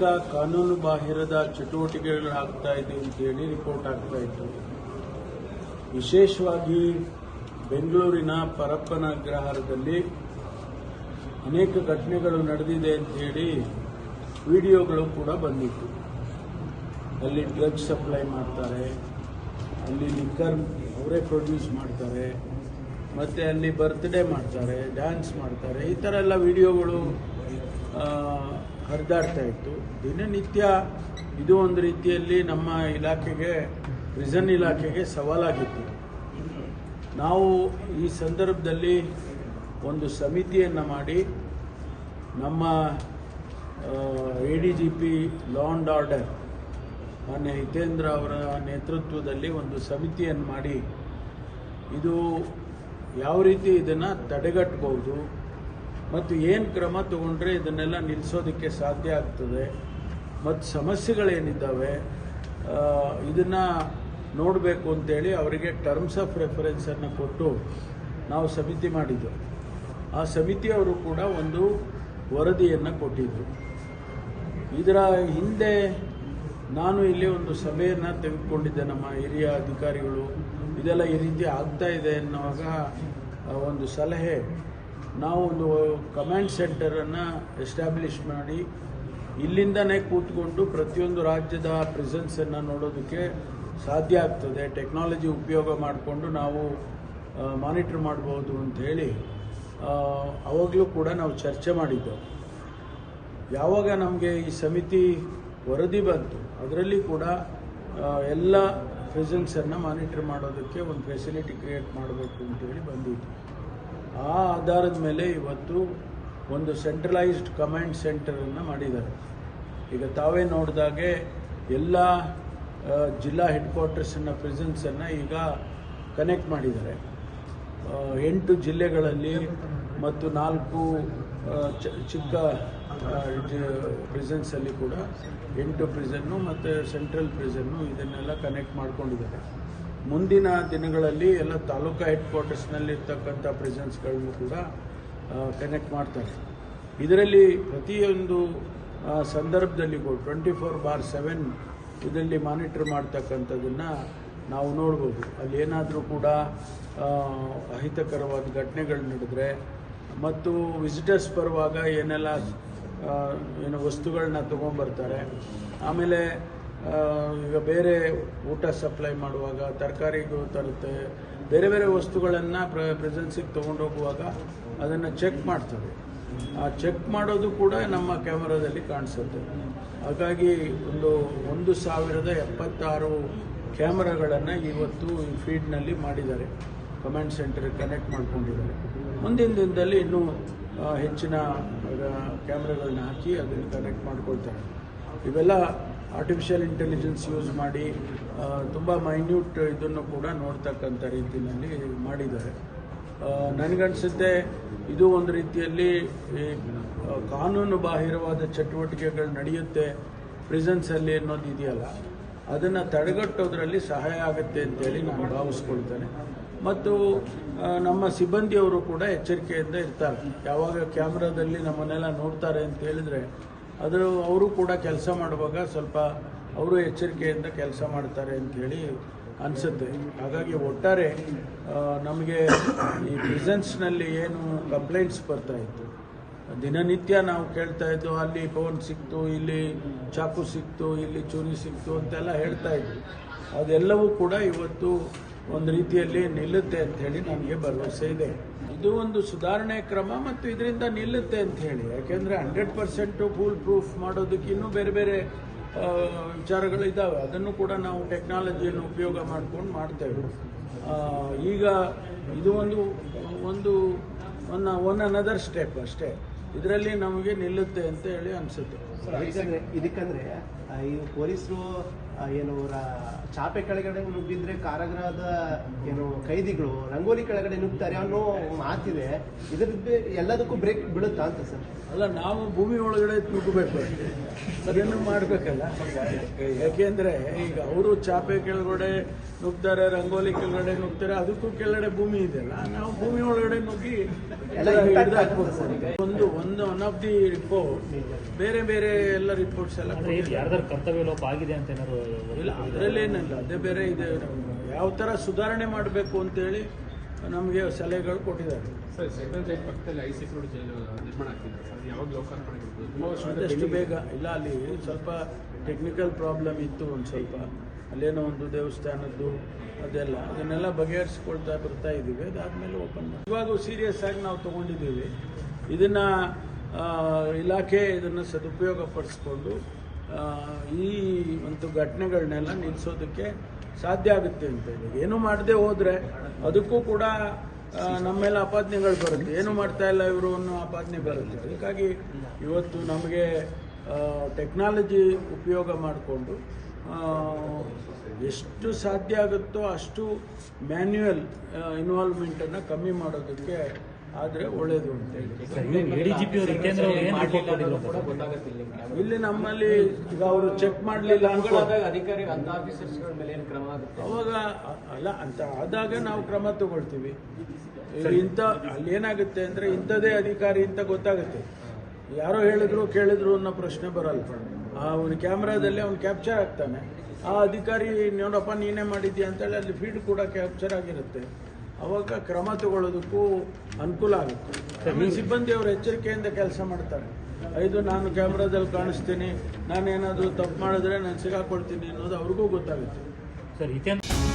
ಅನೇಕ ಕಾನೂನು ಬಾಹಿರದ ಚಟುವಟಿಕೆಗಳಾಗ್ತಾ ಇದೆ ಅಂತೇಳಿ ರಿಪೋರ್ಟ್ ಆಗ್ತಾ ಇತ್ತು. ವಿಶೇಷವಾಗಿ ಬೆಂಗಳೂರಿನ ಪರಪ್ಪನ ಅಗ್ರಹಾರದಲ್ಲಿ ಅನೇಕ ಘಟನೆಗಳು ನಡೆದಿದೆ ಅಂತೇಳಿ ವಿಡಿಯೋಗಳು ಕೂಡ ಬಂದಿತ್ತು. ಅಲ್ಲಿ ಡ್ರಗ್ಸ್ ಸಪ್ಲೈ ಮಾಡ್ತಾರೆ, ಅಲ್ಲಿ ಲಿಕ್ಕರ್ ಅವರೇ ಪ್ರೊಡ್ಯೂಸ್ ಮಾಡ್ತಾರೆ, ಮತ್ತು ಅಲ್ಲಿ ಬರ್ತ್ಡೇ ಮಾಡ್ತಾರೆ, ಡ್ಯಾನ್ಸ್ ಮಾಡ್ತಾರೆ, ಈ ಥರ ಎಲ್ಲ ವಿಡಿಯೋಗಳು ಹರಿದಾಡ್ತಾ ಇತ್ತು. ದಿನನಿತ್ಯ ಇದು ಒಂದು ರೀತಿಯಲ್ಲಿ ನಮ್ಮ ಇಲಾಖೆಗೆ, ಪ್ರಿಸನ್ ಇಲಾಖೆಗೆ ಸವಾಲಾಗಿತ್ತು. ನಾವು ಈ ಸಂದರ್ಭದಲ್ಲಿ ಒಂದು ಸಮಿತಿಯನ್ನು ಮಾಡಿ ನಮ್ಮ ADGP ಲಾ ಆ್ಯಂಡ್ ಆರ್ಡರ್ ಮಾನ್ಯ ಹಿತೇಂದ್ರ ಅವರ ನೇತೃತ್ವದಲ್ಲಿ ಒಂದು ಸಮಿತಿಯನ್ನು ಮಾಡಿ ಇದು ಯಾವ ರೀತಿ ಇದನ್ನು ತಡೆಗಟ್ಟಬಹುದು ಮತ್ತು ಏನು ಕ್ರಮ ತಗೊಂಡ್ರೆ ಇದನ್ನೆಲ್ಲ ನಿಲ್ಲಿಸೋದಕ್ಕೆ ಸಾಧ್ಯ ಆಗ್ತದೆ ಮತ್ತು ಸಮಸ್ಯೆಗಳೇನಿದ್ದಾವೆ ಇದನ್ನು ನೋಡಬೇಕು ಅಂತೇಳಿ ಅವರಿಗೆ ಟರ್ಮ್ಸ್ ಆಫ್ ರೆಫರೆನ್ಸನ್ನು ಕೊಟ್ಟು ನಾವು ಸಮಿತಿ ಮಾಡಿದ್ದು. ಆ ಸಮಿತಿಯವರು ಕೂಡ ಒಂದು ವರದಿಯನ್ನು ಕೊಟ್ಟಿದ್ದರು. ಇದರ ಹಿಂದೆ ನಾನು ಇಲ್ಲಿ ಒಂದು ಸಭೆಯನ್ನು ತೆಗೆದುಕೊಂಡಿದ್ದೆ. ನಮ್ಮ ಹಿರಿಯ ಅಧಿಕಾರಿಗಳು ಇದೆಲ್ಲ ಈ ರೀತಿ ಆಗ್ತಾ ಇದೆ ಅನ್ನುವಾಗ ಒಂದು ಸಲಹೆ, ನಾವು ಒಂದು ಕಮಾಂಡ್ ಸೆಂಟರನ್ನು ಎಸ್ಟಾಬ್ಲಿಷ್ ಮಾಡಿ ಇಲ್ಲಿಂದನೇ ಕೂತ್ಕೊಂಡು ಪ್ರತಿಯೊಂದು ರಾಜ್ಯದ ಪ್ರೆಸೆನ್ಸನ್ನು ನೋಡೋದಕ್ಕೆ ಸಾಧ್ಯ ಆಗ್ತದೆ, ಟೆಕ್ನಾಲಜಿ ಉಪಯೋಗ ಮಾಡಿಕೊಂಡು ನಾವು ಮಾನಿಟರ್ ಮಾಡ್ಬೋದು ಅಂತ ಹೇಳಿ ಅವಾಗಲೂ ಕೂಡ ನಾವು ಚರ್ಚೆ ಮಾಡಿದ್ದೆವು. ಯಾವಾಗ ನಮಗೆ ಈ ಸಮಿತಿ ವರದಿ ಬಂತು, ಅದರಲ್ಲಿ ಕೂಡ ಎಲ್ಲ ಪ್ರೆಸೆನ್ಸನ್ನು ಮಾನಿಟರ್ ಮಾಡೋದಕ್ಕೆ ಒಂದು ಫೆಸಿಲಿಟಿ ಕ್ರಿಯೇಟ್ ಮಾಡಬೇಕು ಅಂತೇಳಿ ಬಂದಿತ್ತು. ಆ ಆಧಾರದ ಮೇಲೆ ಇವತ್ತು ಒಂದು ಸೆಂಟ್ರಲೈಸ್ಡ್ ಕಮಾಂಡ್ ಸೆಂಟರನ್ನು ಮಾಡಿದ್ದಾರೆ. ಈಗ ತಾವೇ ನೋಡಿದಾಗೆ ಎಲ್ಲ ಜಿಲ್ಲಾ ಹೆಡ್ ಕ್ವಾರ್ಟರ್ಸನ್ನು ಪ್ರೆಸೆನ್ಸನ್ನು ಈಗ ಕನೆಕ್ಟ್ ಮಾಡಿದ್ದಾರೆ. 8 ಜಿಲ್ಲೆಗಳಲ್ಲಿ ಮತ್ತು 4 ಚಿಕ್ಕ ಪ್ರಿಸನ್ಸಲ್ಲಿ ಕೂಡ 8 ಪ್ರಿಸನ್ನು ಮತ್ತು ಸೆಂಟ್ರಲ್ ಪ್ರಿಸನ್ನು ಇದನ್ನೆಲ್ಲ ಕನೆಕ್ಟ್ ಮಾಡ್ಕೊಂಡಿದ್ದಾರೆ. ಮುಂದಿನ ದಿನಗಳಲ್ಲಿ ಎಲ್ಲ ತಾಲೂಕಾ ಹೆಡ್ ಕ್ವಾರ್ಟರ್ಸ್ನಲ್ಲಿರ್ತಕ್ಕಂಥ ಪ್ರಿಸನ್ಸ್ಗಳನ್ನು ಕೂಡ ಕನೆಕ್ಟ್ ಮಾಡ್ತಾರೆ. ಇದರಲ್ಲಿ ಪ್ರತಿಯೊಂದು ಸಂದರ್ಭದಲ್ಲಿ 24/7 ಇದರಲ್ಲಿ ಮಾನಿಟರ್ ಮಾಡ್ತಕ್ಕಂಥದ್ದನ್ನು ನಾವು ನೋಡ್ಬೋದು. ಅಲ್ಲಿ ಏನಾದರೂ ಕೂಡ ಅಹಿತಕರವಾದ ಘಟನೆಗಳು ನಡೆದರೆ ಮತ್ತು ವಿಸಿಟರ್ಸ್ ಬರುವಾಗ ಏನೆಲ್ಲ ವಸ್ತುಗಳನ್ನ ತೊಗೊಂಬರ್ತಾರೆ, ಆಮೇಲೆ ಈಗ ಬೇರೆ ಊಟ ಸಪ್ಲೈ ಮಾಡುವಾಗ ತರಕಾರಿಗೂ ತರುತ್ತೆ, ಬೇರೆ ಬೇರೆ ವಸ್ತುಗಳನ್ನು ಪ್ರೆಸೆನ್ಸಿಗೆ ತೊಗೊಂಡೋಗುವಾಗ ಅದನ್ನು ಚೆಕ್ ಮಾಡ್ತಾರೆ. ಆ ಚೆಕ್ ಮಾಡೋದು ಕೂಡ ನಮ್ಮ ಕ್ಯಾಮರಾದಲ್ಲಿ ಕಾಣಿಸುತ್ತೆ. ಹಾಗಾಗಿ 1076 ಕ್ಯಾಮರಾಗಳನ್ನು ಇವತ್ತು ಈ ಫೀಡ್ನಲ್ಲಿ ಮಾಡಿದ್ದಾರೆ, ಕಮಾಂಡ್ ಸೆಂಟರ್ಗೆ ಕನೆಕ್ಟ್ ಮಾಡ್ಕೊಂಡಿದ್ದಾರೆ. ಮುಂದಿನ ದಿನದಲ್ಲಿ ಇನ್ನೂ ಹೆಚ್ಚಿನ ಕ್ಯಾಮ್ರಾಗಳನ್ನ ಹಾಕಿ ಅದನ್ನು ಕನೆಕ್ಟ್ ಮಾಡ್ಕೊಳ್ತಾರೆ. ಇವೆಲ್ಲ ಆರ್ಟಿಫಿಷಿಯಲ್ ಇಂಟೆಲಿಜೆನ್ಸ್ ಯೂಸ್ ಮಾಡಿ ತುಂಬ ಮೈನ್ಯೂಟ್ ಇದನ್ನು ಕೂಡ ನೋಡ್ತಕ್ಕಂಥ ರೀತಿಯಲ್ಲಿ ಮಾಡಿದ್ದಾರೆ. ನನಗನ್ಸುತ್ತೆ ಇದು ಒಂದು ರೀತಿಯಲ್ಲಿ ಕಾನೂನು ಬಾಹಿರವಾದ ಚಟುವಟಿಕೆಗಳು ನಡೆಯುತ್ತೆ ಪ್ರಿಸನ್ಸಲ್ಲಿ ಅನ್ನೋದು ಇದೆಯಲ್ಲ, ಅದನ್ನು ತಡೆಗಟ್ಟೋದ್ರಲ್ಲಿ ಸಹಾಯ ಆಗುತ್ತೆ ಅಂತೇಳಿ ನಾನು ಭಾವಿಸ್ಕೊಳ್ತೇನೆ. ಮತ್ತು ನಮ್ಮ ಸಿಬ್ಬಂದಿಯವರು ಕೂಡ ಎಚ್ಚರಿಕೆಯಿಂದ ಇರ್ತಾರೆ. ಯಾವಾಗ ಕ್ಯಾಮ್ರಾದಲ್ಲಿ ನಮ್ಮನ್ನೆಲ್ಲ ನೋಡ್ತಾರೆ ಅಂತ ಹೇಳಿದ್ರೆ ಅವರು ಕೂಡ ಕೆಲಸ ಮಾಡುವಾಗ ಸ್ವಲ್ಪ ಅವರು ಎಚ್ಚರಿಕೆಯಿಂದ ಕೆಲಸ ಮಾಡ್ತಾರೆ ಅಂಥೇಳಿ ಅನಿಸುತ್ತೆ. ಹಾಗಾಗಿ ಒಟ್ಟಾರೆ ನಮಗೆ ಈ ಪ್ರಿಸನ್ಸ್ನಲ್ಲಿ ಏನು ಕಂಪ್ಲೇಂಟ್ಸ್ ಬರ್ತಾ ಇತ್ತು, ದಿನನಿತ್ಯ ನಾವು ಕೇಳ್ತಾ ಇದ್ದು, ಅಲ್ಲಿ ಫೋನ್ ಸಿಕ್ತು, ಇಲ್ಲಿ ಚಾಕು ಸಿಕ್ತು, ಇಲ್ಲಿ ಚೂರಿ ಸಿಕ್ತು ಅಂತೆಲ್ಲ ಹೇಳ್ತಾ ಇದ್ವಿ. ಅದೆಲ್ಲವೂ ಕೂಡ ಇವತ್ತು ಒಂದು ರೀತಿಯಲ್ಲಿ ನಿಲ್ಲುತ್ತೆ ಅಂತ ಹೇಳಿ ನನಗೆ ಭರವಸೆ ಇದೆ. ಇದು ಒಂದು ಸುಧಾರಣೆ ಕ್ರಮ ಮತ್ತು ಇದರಿಂದ ನಿಲ್ಲುತ್ತೆ ಅಂತ ಹೇಳಿ, ಯಾಕೆಂದರೆ 100% ಫುಲ್ ಪ್ರೂಫ್ ಮಾಡೋದಕ್ಕೆ ಇನ್ನೂ ಬೇರೆ ಬೇರೆ ವಿಚಾರಗಳಿದ್ದಾವೆ. ಅದನ್ನು ಕೂಡ ನಾವು ಟೆಕ್ನಾಲಜಿಯನ್ನು ಉಪಯೋಗ ಮಾಡ್ಕೊಂಡು ಮಾಡ್ತೇವೆ. ಈಗ ಇದು ಒನ್ ಅನದರ್ ಸ್ಟೆಪ್ ಅಷ್ಟೇ. ಇದರಲ್ಲಿ ನಮಗೆ ನಿಲ್ಲುತ್ತೆ ಅಂತ ಹೇಳಿ ಅನಿಸುತ್ತೆ. ಇದಕ್ಕಂದ್ರೆ ಈ ಪೊಲೀಸರು ಚಾಪೆ ಕೆಳಗಡೆ ನುಗ್ಗಿದ್ರೆ ಕಾರಾಗೃಹದ ಕೈದಿಗಳು ರಂಗೋಲಿ ಕೆಳಗಡೆ ನುಗ್ತಾರೆ ಅನ್ನೋ ಮಾತಿದೆ. ಇದ್ರದ್ದು ಎಲ್ಲದಕ್ಕೂ ಬ್ರೇಕ್ ಬೀಳುತ್ತಾ ಅಂತ ಸರ್? ಅಲ್ಲ, ನಾವು ಭೂಮಿ ಒಳಗಡೆ ನುಗ್ಗಬೇಕು ಅಷ್ಟೇ, ಅದನ್ನು ಮಾಡಬೇಕಲ್ಲ. ಯಾಕೆಂದರೆ ಈಗ ಅವರು ಚಾಪೆ ಕೆಳಗಡೆ ನುಗ್ತಾರೆ, ರಂಗೋಲಿ ಕೆಳಗಡೆ ನುಗ್ತಾರೆ, ಅದಕ್ಕೂ ಕೆಳಗಡೆ ಭೂಮಿ ಇದೆಯಲ್ಲ, ನಾವು ಭೂಮಿ ಒಳಗಡೆ ನುಗ್ಗಿ ಎಲ್ಲ impact ಒಂದು ಒನ್ ಆಫ್ ದಿ ರಿಪೋರ್ಟ್ ಬೇರೆ ಬೇರೆ ಎಲ್ಲ ರಿಪೋರ್ಟ್ಸ್ ಎಲ್ಲ ಅಂದ್ರೆ ಇದು ಯಾರ್ದಾರು ಕರ್ತವ್ಯ ಲೋಪ ಆಗಿದೆ ಅಂತ ಏನಾದ್ರು ಇಲ್ಲ, ಅದರಲ್ಲೇನಿಲ್ಲ, ಅದೇ ಬೇರೆ ಇದೆ. ಯಾವ ಥರ ಸುಧಾರಣೆ ಮಾಡಬೇಕು ಅಂತೇಳಿ ನಮಗೆ ಸಲಹೆಗಳು ಕೊಟ್ಟಿದ್ದಾರೆ. ಸರ್, ಸೆಂಟ್ರಲ್ ಜೈಲ್ ಪಕ್ಕದಲ್ಲಿ ಐ ಸೆಕ್ಯೂರಿಟಿ ಜೈಲು ನಿರ್ಮಾಣ ಆಗ್ತಿದೆ ಸರ್, ಅದು ಯಾವಾಗ ಲೋಕಾರ್ಪಣೆಗೊಳ್ಬೋದು? ಆದಷ್ಟು ಬೇಗ. ಇಲ್ಲ, ಅಲ್ಲಿ ಸ್ವಲ್ಪ ಟೆಕ್ನಿಕಲ್ ಪ್ರಾಬ್ಲಮ್ ಇತ್ತು, ಒಂದು ಸ್ವಲ್ಪ ಅಲ್ಲೇನೋ ಒಂದು ದೇವಸ್ಥಾನದ್ದು ಅದೆಲ್ಲ, ಅದನ್ನೆಲ್ಲ ಬಗೆಹರಿಸ್ಕೊಳ್ತಾ ಬರ್ತಾ ಇದ್ದೀವಿ. ಅದಾದಮೇಲೆ ಓಪನ್ ಮಾಡಿ ಇವಾಗ ಸೀರಿಯಸ್ ಆಗಿ ನಾವು ತೊಗೊಂಡಿದ್ದೀವಿ. ಇದನ್ನು ಇಲಾಖೆ ಇದನ್ನು ಸದುಪಯೋಗ ಪಡಿಸ್ಕೊಂಡು ಈ ಒಂದು ಘಟನೆಗಳನ್ನೆಲ್ಲ ನಿಲ್ಲಿಸೋದಕ್ಕೆ ಸಾಧ್ಯ ಆಗುತ್ತೆ ಅಂತ ಹೇಳಿ. ಏನು ಮಾಡದೆ ಹೋದರೆ ಅದಕ್ಕೂ ಕೂಡ ನಮ್ಮ ಮೇಲೆ ಆಪಾದನೆಗಳು ಬರುತ್ತೆ. ಏನು ಮಾಡ್ತಾ ಇಲ್ಲ ಇವರು ಅನ್ನೋ ಆಪಾದನೆ ಬರುತ್ತೆ. ಹೀಗಾಗಿ ಇವತ್ತು ನಮಗೆ ಟೆಕ್ನಾಲಜಿ ಉಪಯೋಗ ಮಾಡಿಕೊಂಡು ಎಷ್ಟು ಸಾಧ್ಯ ಆಗುತ್ತೋ ಅಷ್ಟು ಮ್ಯಾನ್ಯುಯಲ್ ಇನ್ವಾಲ್ವ್ಮೆಂಟನ್ನು ಕಮ್ಮಿ ಮಾಡೋದಕ್ಕೆ ಆದರೆ ಒಳ್ಳೆಯದು ಅಂತೇಳಿ. ಎಡಿಜಿಪಿ ಅವರು ಹಿತೇಂದ್ರ ಅವರು ಏನು ರಿಪೋರ್ಟ್ ಕೊಟ್ಟಿದ್ರು ಇಲ್ಲಿ ನಮ್ಮಲ್ಲಿ ಈಗ ಅವರು ಚೆಕ್ ಮಾಡಲಿಲ್ಲ ಅಧಿಕಾರಿ ಅಂತ ಆಫೀಸರ್ಸ್ಗಳ ಮೇಲೆ ಏನು ಕ್ರಮ ಆಗುತ್ತೆ? ಅವಾಗ ಅಲ್ಲ ಅಂತ ಆದಾಗ ನಾವು ಕ್ರಮ ತಗೊಳ್ತೀವಿ. ಇಂಥ ಅಲ್ಲಿ ಏನಾಗುತ್ತೆ ಅಂದರೆ ಇಂಥದೇ ಅಧಿಕಾರಿ ಅಂತ ಗೊತ್ತಾಗುತ್ತೆ. ಯಾರೋ ಹೇಳಿದ್ರು ಕೇಳಿದ್ರು ಅನ್ನೋ ಪ್ರಶ್ನೆ ಬರಲ್ಲ. ಅವನ ಕ್ಯಾಮ್ರಾದಲ್ಲಿ ಅವ್ನು ಕ್ಯಾಪ್ಚರ್ ಆಗ್ತಾನೆ. ಆ ಅಧಿಕಾರಿ ನೋಡಪ್ಪ ನೀನೇ ಮಾಡಿದ್ಯಾ ಅಂತೇಳಿ ಅಲ್ಲಿ ಫೀಡ್ ಕೂಡ ಕ್ಯಾಪ್ಚರ್ ಆಗಿರುತ್ತೆ. ಅವಾಗ ಕ್ರಮ ತಗೊಳ್ಳೋದಕ್ಕೂ ಅನುಕೂಲ ಆಗುತ್ತೆ. ಆಮೇಲೆ ಸಿಬ್ಬಂದಿಯವರು ಎಚ್ಚರಿಕೆಯಿಂದ ಕೆಲಸ ಮಾಡ್ತಾರೆ. ನಾನು ಕ್ಯಾಮ್ರಾದಲ್ಲಿ ಕಾಣಿಸ್ತೀನಿ, ನಾನೇನಾದರೂ ತಪ್ಪು ಮಾಡಿದ್ರೆ ನಾನು ಸಿಗಾಕೊಳ್ತೀನಿ ಅನ್ನೋದು ಅವ್ರಿಗೂ ಗೊತ್ತಾಗುತ್ತೆ. ಸರ್ ಹಿತೇಂದ್ರ